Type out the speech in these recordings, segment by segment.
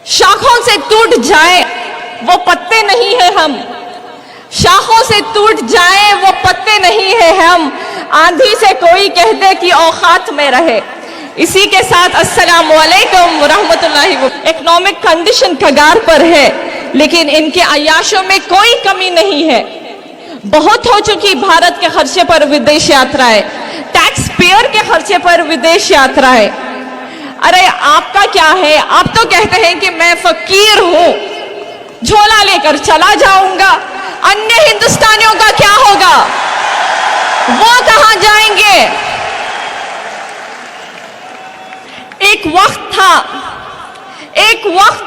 शाखों से टूट जाए वो पत्ते नहीं है हम, शाखों से टूट जाए वो पत्ते नहीं है हम, आंधी से कोई कह दे कि औकात में रहे। इसी के साथ अस्सलाम वालेकुम रहमतुल्लाहि। इकोनॉमिक कंडीशन कगार पर है, लेकिन इनके अयाशों में कोई कमी नहीं है। बहुत हो चुकी भारत के खर्चे पर विदेश यात्राएं, टैक्स पेयर के खर्चे पर विदेश यात्राएं। अरे आपका क्या है? आप तो कहते हैं कि मैं फकीर हूं, झोला लेकर चला जाऊंगा। अन्य हिंदुस्तानियों का क्या होगा? वो कहां जाएंगे? एक वक्त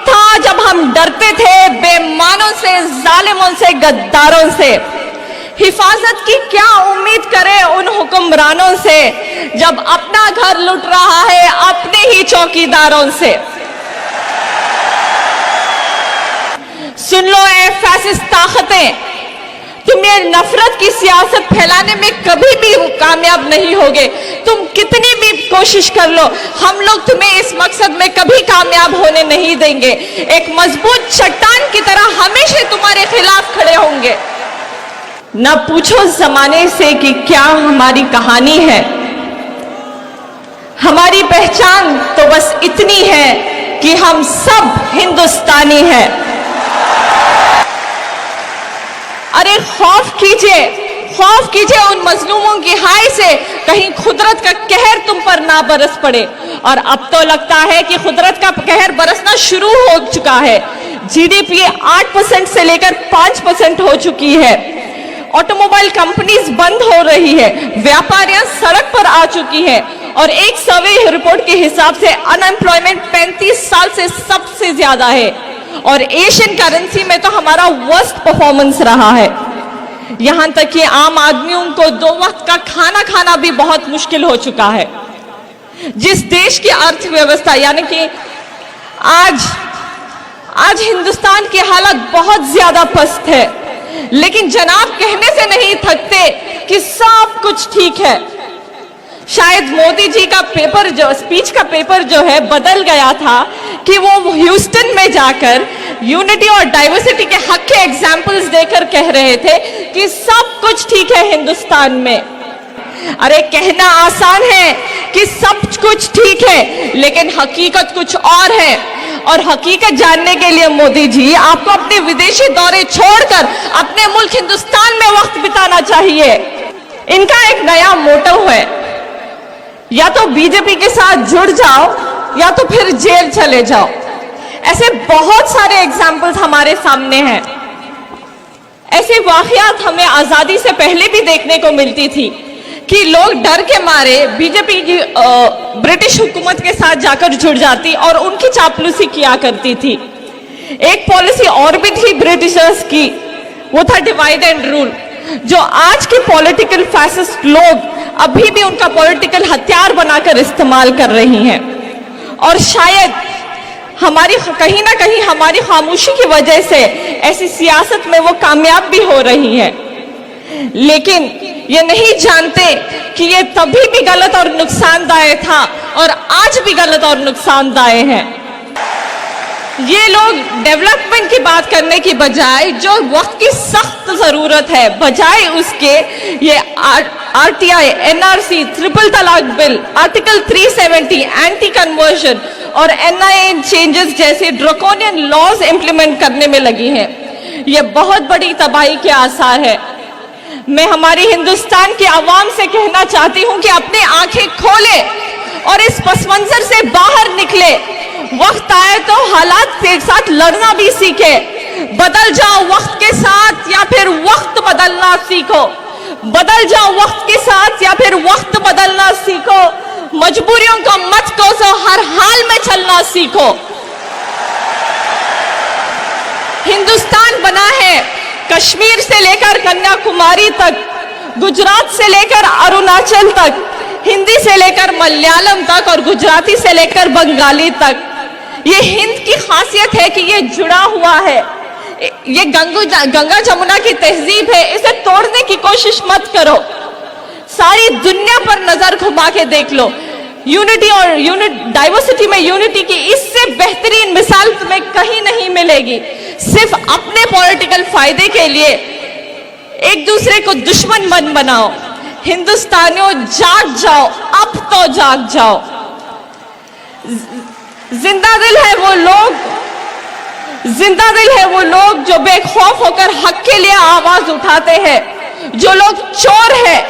था जब हम डरते थे बेईमानों से, जालिमों से, गद्दारों से। हिफाजत की क्या उम्मीद करें उन हुक्मरानों से जब अपना घर लुट रहा है अपने ही चौकीदारों से। सुन लो ए फैसिस्ट ताकतें, तुम ये नफरत की सियासत फैलाने में कभी भी कामयाब नहीं होगे। तुम कितनी भी कोशिश कर लो, हम लोग तुम्हें इस मकसद में कभी कामयाब होने नहीं देंगे। एक मजबूत चट्टान की तरह हमेशा तुम्हारे खिलाफ खड़े होंगे। न पूछो जमाने से कि क्या हमारी कहानी है, हमारी पहचान तो बस इतनी है कि हम सब हिंदुस्तानी हैं। अरे खौफ कीजिए उन मजलूमों की हाय से, कहीं खुदरत का कहर तुम पर ना बरस पड़े। और अब तो लगता है कि खुदरत का कहर बरसना शुरू हो चुका है। जीडीपी 8% से लेकर 5% हो चुकी है। ऑटोमोबाइल कंपनीज बंद हो रही है, व्यापारियां सड़क पर आ चुकी है। और एक सर्वे रिपोर्ट के हिसाब से अनएम्प्लॉयमेंट 35 साल से सबसे ज्यादा है। और एशियन करेंसी में तो हमारा वर्स्ट परफॉर्मेंस रहा है। यहां तक कि आम आदमियों को 2 वक्त का खाना खाना भी बहुत मुश्किल हो चुका है। जिस देश की अर्थव्यवस्था यानी कि आज हिंदुस्तान की हालत बहुत ज्यादा पस्त है, लेकिन जनाब कहने से नहीं थकते कि सब कुछ ठीक है। शायद मोदी जी का स्पीच का पेपर जो है बदल गया था कि वो ह्यूस्टन में जाकर यूनिटी और डाइवर्सिटी के हक के एग्जाम्पल्स देकर कह रहे थे कि सब कुछ ठीक है हिंदुस्तान में। अरे कहना आसान है कि सब कुछ ठीक है, लेकिन हकीकत कुछ और है। और हकीकत जानने के लिए मोदी जी आपको अपने विदेशी दौरे छोड़कर अपने मुल्क हिंदुस्तान में वक्त बिताना चाहिए। इनका एक नया मोटो है, या तो बीजेपी के साथ जुड़ जाओ या तो फिर जेल चले जाओ। ऐसे बहुत सारे एग्जाम्पल्स हमारे सामने हैं। ऐसे वाकयात हमें आजादी से पहले भी देखने को मिलती थी कि लोग डर के मारे बीजेपी की ब्रिटिश हुकूमत के साथ जाकर जुड़ जाती और उनकी चापलूसी किया करती थी। एक पॉलिसी और भी थी ब्रिटिशर्स की, वो था डिवाइड एंड रूल, जो आज के पॉलिटिकल फैसिस्ट लोग अभी भी उनका पॉलिटिकल हथियार बनाकर इस्तेमाल कर रही हैं। और शायद कहीं ना कहीं हमारी खामोशी की वजह से ऐसी सियासत में वो कामयाब भी हो रही हैं, लेकिन ये नहीं जानते कि ये तभी भी गलत और नुकसानदायक था और आज भी गलत और नुकसानदायक है। ये लोग डेवलपमेंट की बात करने की बजाय जो वक्त की सख्त जरूरत है, बजाय उसके ये आरटीआई, एनआरसी, ट्रिपल तलाक बिल, आर्टिकल 370, एंटी कन्वर्जन और एनआईए चेंजेस जैसे ड्रैकोनियन लॉज इंप्लीमेंट करने में लगी हैं। ये बहुत बड़ी तबाही के आसार है। मैं हमारी हिंदुस्तान की आवाम से कहना चाहती हूं कि अपनी आंखें खोले और इस पस मंजर से बाहर निकले। वक्त आए तो हालात के साथ लड़ना भी सीखे। बदल जाओ वक्त के साथ या फिर वक्त बदलना सीखो। बदल जाओ वक्त के साथ या फिर वक्त बदलना सीखो। मजबूरियों को मत कोसो, हर हाल में चलना सीखो। हिंदुस्तान बना है कश्मीर से लेकर कन्याकुमारी तक, गुजरात से लेकर अरुणाचल तक, हिंदी से लेकर मलयालम तक और गुजराती से लेकर बंगाली तक। ये हिंद की खासियत है कि ये जुड़ा हुआ है। ये गंगा जमुना की तहजीब है, इसे तोड़ने की कोशिश मत करो। सारी दुनिया पर नजर घुमा के देख लो, यूनिटी और डाइवर्सिटी में यूनिटी की इससे बेहतरीन मिसाल तुम्हें तुम्हें कहीं नहीं मिलेगी। सिर्फ अपने पॉलिटिकल फायदे के लिए एक दूसरे को दुश्मन मत बनाओ। हिंदुस्तानियों जाग जाओ, अब तो जाग जाओ। जिंदा दिल है वो लोग जो बेखौफ होकर हक के लिए आवाज उठाते हैं। जो लोग चोर है,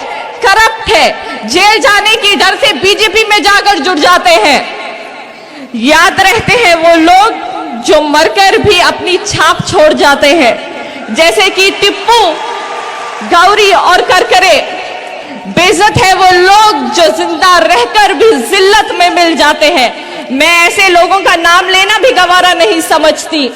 करप्ट है, जेल जाने की डर से बीजेपी में जाकर जुड़ जाते हैं। याद रहते हैं वो लोग जो मरकर भी अपनी छाप छोड़ जाते हैं, जैसे कि टिप्पू, गौरी और करकरे। बेइज्जत है वो लोग जो जिंदा रहकर भी जिल्लत में मिल जाते हैं। मैं ऐसे लोगों का नाम लेना भी गवारा नहीं समझती।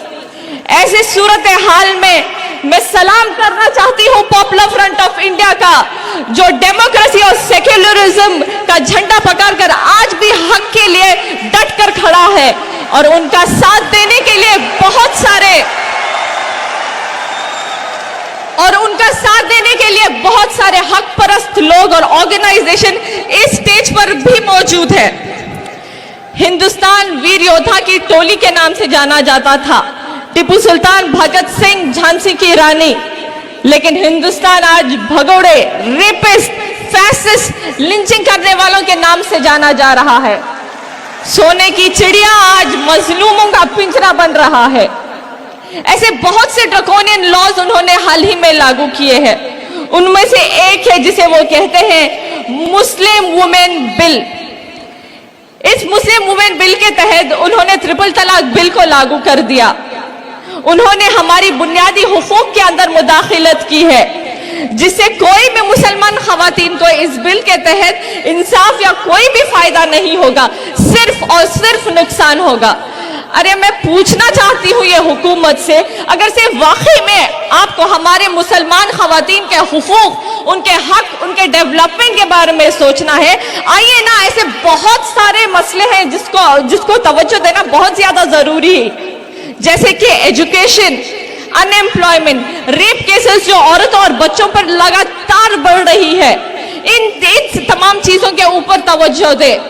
ऐसे सूरत हाल में मैं सलाम करना चाहती हूं पॉपुलर फ्रंट ऑफ इंडिया का, जो डेमोक्रेसी और सेक्युलरिज्म का झंडा पकड़कर आज भी हक के लिए डट कर खड़ा है। और उनका साथ देने के लिए बहुत सारे हक परस्त लोग और ऑर्गेनाइजेशन इस स्टेज पर भी मौजूद है। हिंदुस्तान वीर योद्धा की टोली के नाम से जाना जाता था, टीपू सुल्तान, भगत सिंह, झांसी की रानी। लेकिन हिंदुस्तान आज भगोड़े, रेपिस्ट, फैसिस्ट, लिंचिंग करने वालों के नाम से जाना जा रहा है। सोने की चिड़िया आज मजलूमों का पिंजरा बन रहा है। ऐसे बहुत से ड्रकोनियन लॉज उन्होंने हाल ही में लागू किए हैं। उनमें से एक है जिसे वो कहते हैं मुस्लिम वुमेन बिल। इस मुस्लिम वुमेन बिल के तहत उन्होंने ट्रिपल तलाक बिल को लागू कर दिया। उन्होंने हमारी बुनियादी हुकूक के अंदर मुदाखिलत की है, जिससे कोई भी मुसलमान खवातीन को इस बिल के तहत इंसाफ या कोई भी फायदा नहीं होगा, सिर्फ और सिर्फ नुकसान होगा। अरे मैं पूछना चाहती हूँ ये हुकूमत से, अगर से वाकई में आपको हमारे मुसलमान खवातीन के हुकूक, उनके हक, उनके डेवलपमेंट के बारे में सोचना है, आइए ना, ऐसे बहुत सारे मसले हैं जिसको तवज्जो देना बहुत ज्यादा जरूरी है, जैसे कि एजुकेशन, अनएम्प्लॉयमेंट, रेप केसेस जो औरतों और बच्चों पर लगातार बढ़ रही है। इन तमाम चीजों के ऊपर तवज्जो दे।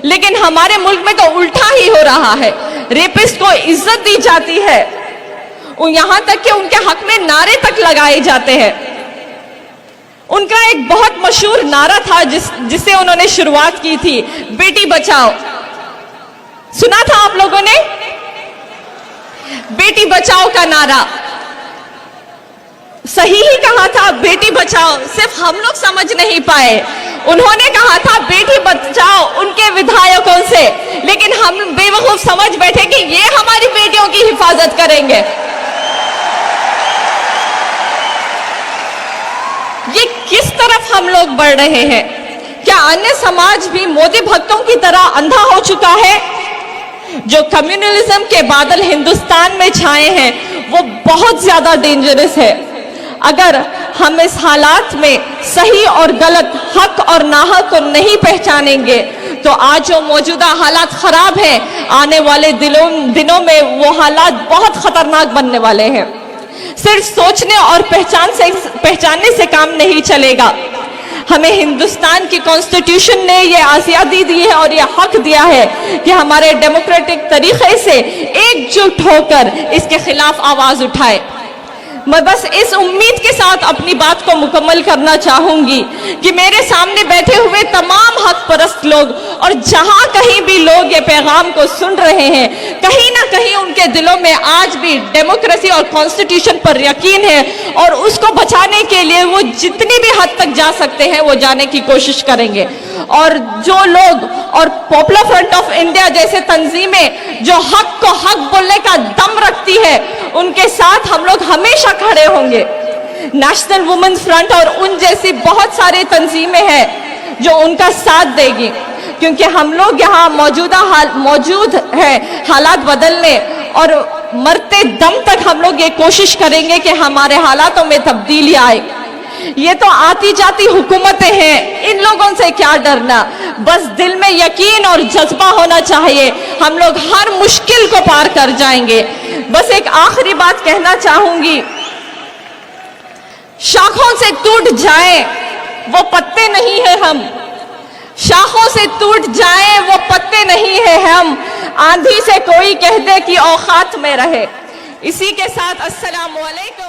लेकिन हमारे मुल्क में तो उल्टा ही हो रहा है। रेपिस्ट को इज्जत दी जाती है, यहां तक कि उनके हक में नारे तक लगाए जाते हैं। उनका एक बहुत मशहूर नारा था जिससे उन्होंने शुरुआत की थी, बेटी बचाओ। सुना था आप लोगों ने? बेटी बचाओ का नारा सही ही कहा था, बेटी बचाओ, सिर्फ हम लोग समझ नहीं पाए। उन्होंने कहा था बेटी बचाओ उनके विधायकों से, लेकिन हम बेवकूफ समझ बैठे कि ये हमारी बेटियों की हिफाजत करेंगे। ये किस तरफ हम लोग बढ़ रहे हैं? क्या अन्य समाज भी मोदी भक्तों की तरह अंधा हो चुका है? जो कम्युनलिज्म के बादल हिंदुस्तान में छाए हैं वो बहुत ज्यादा डेंजरस है। अगर हम इस हालात में सही और गलत, हक और नाहक को नहीं पहचानेंगे तो आज जो मौजूदा हालात खराब हैं, आने वाले दिनों में वो हालात बहुत खतरनाक बनने वाले हैं। सिर्फ सोचने और पहचानने से काम नहीं चलेगा। हमें हिंदुस्तान की कॉन्स्टिट्यूशन ने ये आज़ादी दी है और ये हक दिया है कि हमारे डेमोक्रेटिक तरीके से एकजुट होकर इसके खिलाफ आवाज उठाए। मैं बस इस उम्मीद के साथ अपनी बात को मुकम्मल करना चाहूंगी कि मेरे सामने बैठे हुए तमाम हक परस्त लोग और जहां कहीं भी लोग ये पैगाम को सुन रहे हैं, कहीं ना कहीं उनके दिलों में आज भी डेमोक्रेसी और कॉन्स्टिट्यूशन पर यकीन है और उसको बचाने के लिए वो जितनी भी हद तक जा सकते हैं वो जाने की कोशिश करेंगे। और जो लोग और पॉपुलर फ्रंट ऑफ इंडिया जैसे तंजीमें जो हक को हक बोलने का दम रखती है, उनके साथ हम लोग हमेशा खड़े होंगे। नेशनल वुमेन्स फ्रंट और उन जैसी बहुत सारी तंजीमें हैं जो उनका साथ देगी, क्योंकि हम लोग यहाँ मौजूद है हालात बदलने, और मरते दम तक हम लोग ये कोशिश करेंगे कि हमारे हालातों में तब्दीली आए। ये तो आती जाती हुकूमतें हैं, इन लोगों से क्या डरना, बस दिल में यकीन और जज्बा होना चाहिए। हम लोग हर मुश्किल को पार कर जाएंगे। बस एक आखिरी बात कहना चाहूंगी, शाखों से टूट जाए वो पत्ते नहीं है हम, शाखों से टूट जाए वो पत्ते नहीं है हम, आंधी से कोई कह दे कि औकात में रहे। इसी के साथ अस्सलाम वालेकुम।